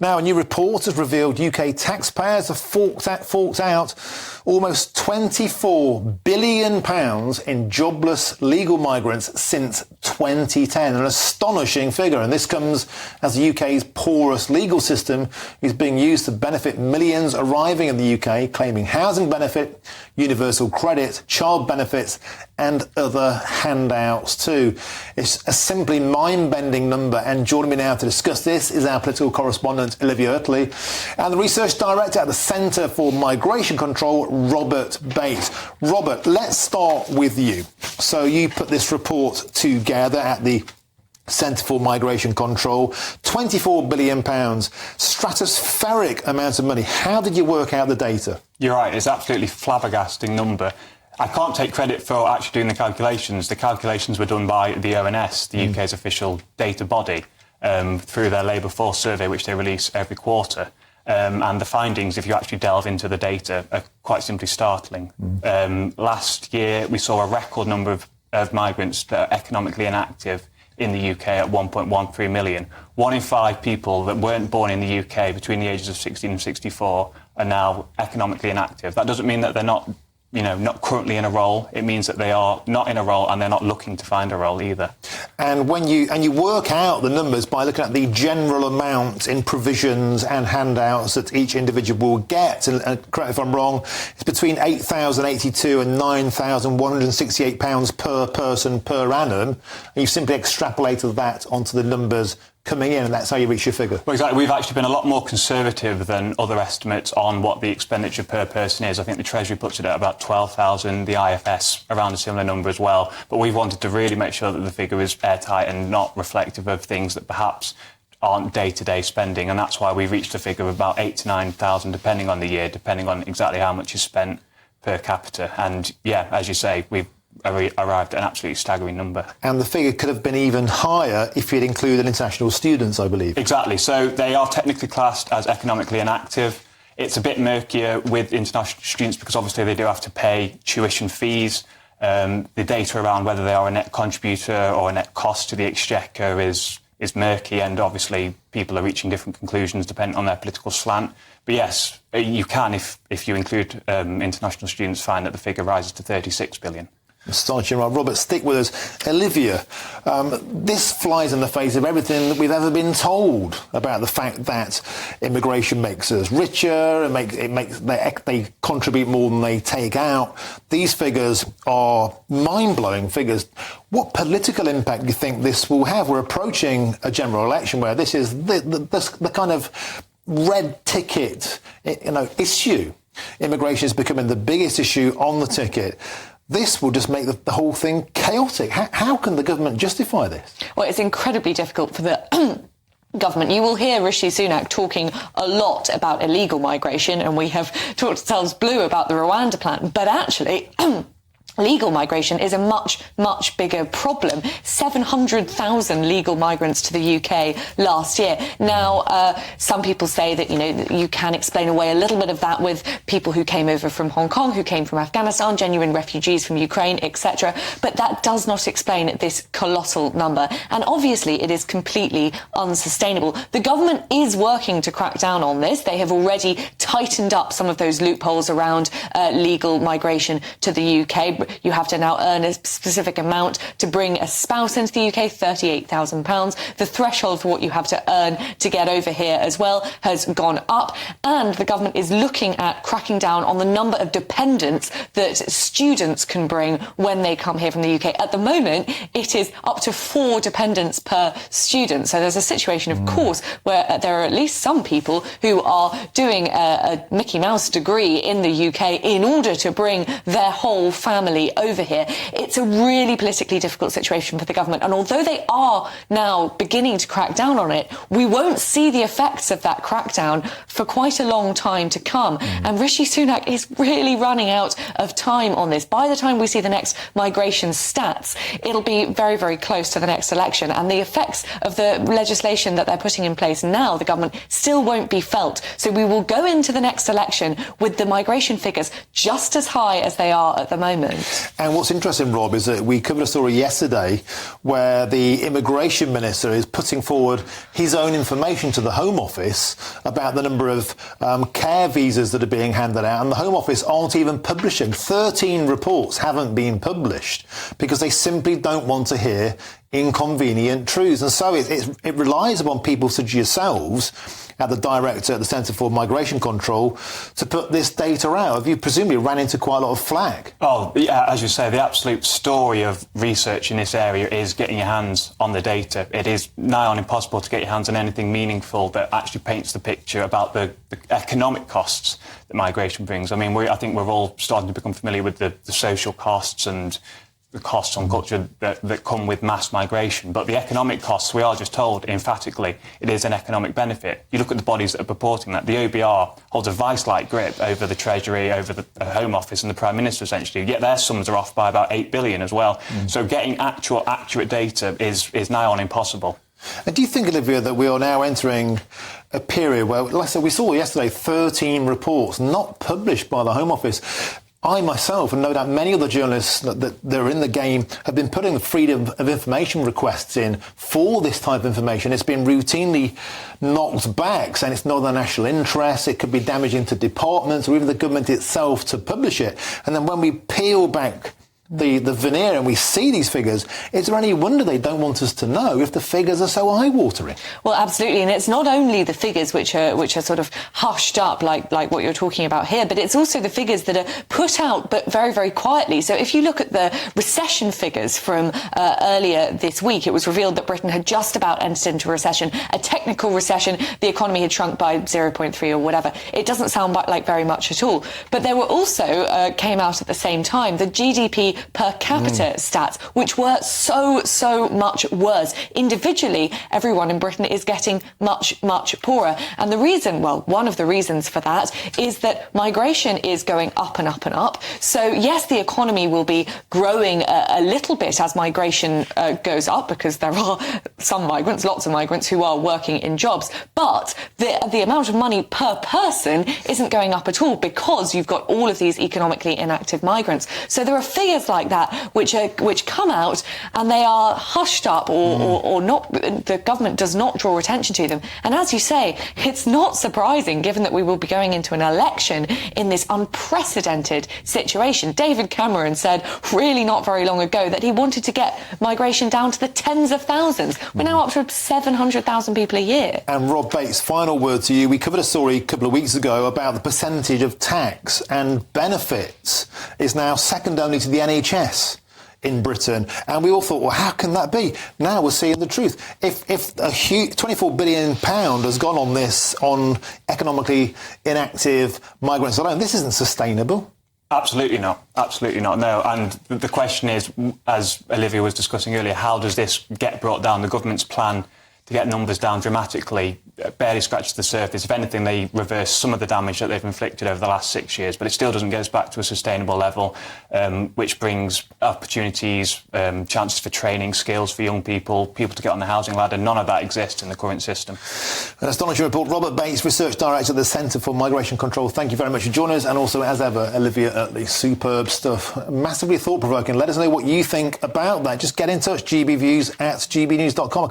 Now, a new report has revealed UK taxpayers have forked out almost £24 billion in jobless legal migrants since 2010. An astonishing figure, and this comes as the UK's porous legal system is being used to benefit millions arriving in the UK, claiming housing benefit, universal credit, child benefits and other handouts too. It's a simply mind-bending number, and joining me now to discuss this is our political correspondent Olivia Utley and the research director at the Centre for Migration Control, Robert Bates. Robert, let's start with you. So you put this report together at the Centre for Migration Control, £24 billion, stratospheric amounts of money. How did you work out the data? You're right, it's absolutely flabbergasting number. I can't take credit for actually doing the calculations. The calculations were done by the ONS, the UK's official data body, through their labour force survey, which they release every quarter. And the findings, if you actually delve into the data, are quite simply startling. Last year, we saw a record number of migrants that are economically inactive in the UK at 1.13 million. 1 in 5 people that weren't born in the UK between the ages of 16 and 64 are now economically inactive. That doesn't mean that they're not currently in a role. It means that they are not in a role and they're not looking to find a role either. And when you work out the numbers by looking at the general amount in provisions and handouts that each individual will get, and correct me if I'm wrong, it's between £8,082 and £9,168 per person per annum, and you've simply extrapolated that onto the numbers coming in, and that's how you reach your figure. Well, exactly. We've actually been a lot more conservative than other estimates on what the expenditure per person is. I think the Treasury puts it at about 12,000, the IFS around a similar number as well. But we've wanted to really make sure that the figure is airtight and not reflective of things that perhaps aren't day-to-day spending, and that's why we reached a figure of about 8,000 to 9,000, depending on the year, depending on exactly how much is spent per capita. And yeah, as you say, we've arrived at an absolutely staggering number. And the figure could have been even higher if you'd included international students, I believe. Exactly. So they are technically classed as economically inactive. It's a bit murkier with international students because obviously they do have to pay tuition fees. The data around whether they are a net contributor or a net cost to the exchequer is murky, and obviously people are reaching different conclusions depending on their political slant. But yes, you can, if you include international students, find that the figure rises to 36 billion. Astonishing. Right, Robert, stick with us. Olivia, this flies in the face of everything that we've ever been told about the fact that immigration makes us richer, they contribute more than they take out. These figures are mind-blowing figures. What political impact do you think this will have? We're approaching a general election where this is the kind of red ticket, issue. Immigration is becoming the biggest issue on the ticket. This will just make the whole thing chaotic. How can the government justify this? Well, it's incredibly difficult for the government. You will hear Rishi Sunak talking a lot about illegal migration, and we have talked ourselves blue about the Rwanda plan, but actually legal migration is a much, much bigger problem. 700,000 legal migrants to the UK last year. Now, some people say that, you can explain away a little bit of that with people who came over from Hong Kong, who came from Afghanistan, genuine refugees from Ukraine, etc. But that does not explain this colossal number. And obviously, it is completely unsustainable. The government is working to crack down on this. They have already tightened up some of those loopholes around legal migration to the UK. You have to now earn a specific amount to bring a spouse into the UK, £38,000. The threshold for what you have to earn to get over here as well has gone up. And the government is looking at cracking down on the number of dependents that students can bring when they come here from the UK. At the moment, it is up to 4 dependents per student. So there's a situation, of course, where there are at least some people who are doing a Mickey Mouse degree in the UK in order to bring their whole family over here. It's a really politically difficult situation for the government, and although they are now beginning to crack down on it, we won't see the effects of that crackdown for quite a long time to come. And Rishi Sunak is really running out of time on this. By the time we see the next migration stats, it'll be very, very close to the next election, and the effects of the legislation that they're putting in place now, the government, still won't be felt. So we will go into the next election with the migration figures just as high as they are at the moment. point. And what's interesting, Rob, is that we covered a story yesterday where the immigration minister is putting forward his own information to the Home Office about the number of care visas that are being handed out, and the Home Office aren't even publishing. 13 reports haven't been published because they simply don't want to hear inconvenient truths. And so it relies upon people such as yourselves at the director at the Centre for Migration Control to put this data out. Have you presumably ran into quite a lot of flag? Oh, yeah, as you say, the absolute story of research in this area is getting your hands on the data. It is nigh on impossible to get your hands on anything meaningful that actually paints the picture about the economic costs that migration brings. I mean, I think we're all starting to become familiar with the social costs and the costs on culture that come with mass migration. But the economic costs, we are just told emphatically, it is an economic benefit. You look at the bodies that are purporting that. The OBR holds a vice-like grip over the Treasury, over the Home Office and the Prime Minister, essentially. Yet their sums are off by about 8 billion as well. So getting accurate data is nigh on impossible. And do you think, Olivia, that we are now entering a period where, like I said, we saw yesterday 13 reports not published by the Home Office? I myself, and no doubt many other journalists that are in the game, have been putting the freedom of information requests in for this type of information. It's been routinely knocked back, saying it's not in the national interest, it could be damaging to departments or even the government itself to publish it. And then when we peel back the veneer and we see these figures, is there any wonder they don't want us to know if the figures are so eye-watering? Well, absolutely, and it's not only the figures which are sort of hushed up like what you're talking about here, but it's also the figures that are put out but very, very quietly. So if you look at the recession figures from earlier this week, it was revealed that Britain had just about entered into a recession, a technical recession. The economy had shrunk by 0.3 or whatever. It doesn't sound like very much at all. But there were also, came out at the same time, the GDP per capita stats, which were so much worse. Individually, everyone in Britain is getting much poorer. And the reason, well, one of the reasons for that is that migration is going up and up and up. So yes, the economy will be growing a little bit as migration goes up, because there are some migrants, lots of migrants who are working in jobs. But the amount of money per person isn't going up at all, because you've got all of these economically inactive migrants. So there are figures like that which come out and they are hushed up or not. The government does not draw attention to them. And as you say, it's not surprising, given that we will be going into an election in this unprecedented situation. David Cameron said really not very long ago that he wanted to get migration down to the tens of thousands. We're now up to 700,000 people a year. And Rob Bates, final word to you. We covered a story a couple of weeks ago about the percentage of tax and benefits is now second only to the NHS in Britain, and we all thought, well, how can that be? Now we're seeing the truth. If a huge £24 billion has gone on this, on economically inactive migrants alone, this isn't sustainable. Absolutely not. Absolutely not, no. And the question is, as Olivia was discussing earlier, how does this get brought down? The government's plan to get numbers down dramatically barely scratches the surface. If anything, they reverse some of the damage that they've inflicted over the last 6 years, but it still doesn't get us back to a sustainable level, which brings opportunities, chances for training, skills for young people to get on the housing ladder. None of that exists in the current system. An astonishing report. Robert Bates, Research Director at the Centre for Migration Control, thank you very much for joining us. And also, as ever, Olivia Utley, superb stuff. Massively thought-provoking. Let us know what you think about that. Just get in touch, gbviews@gbnews.com.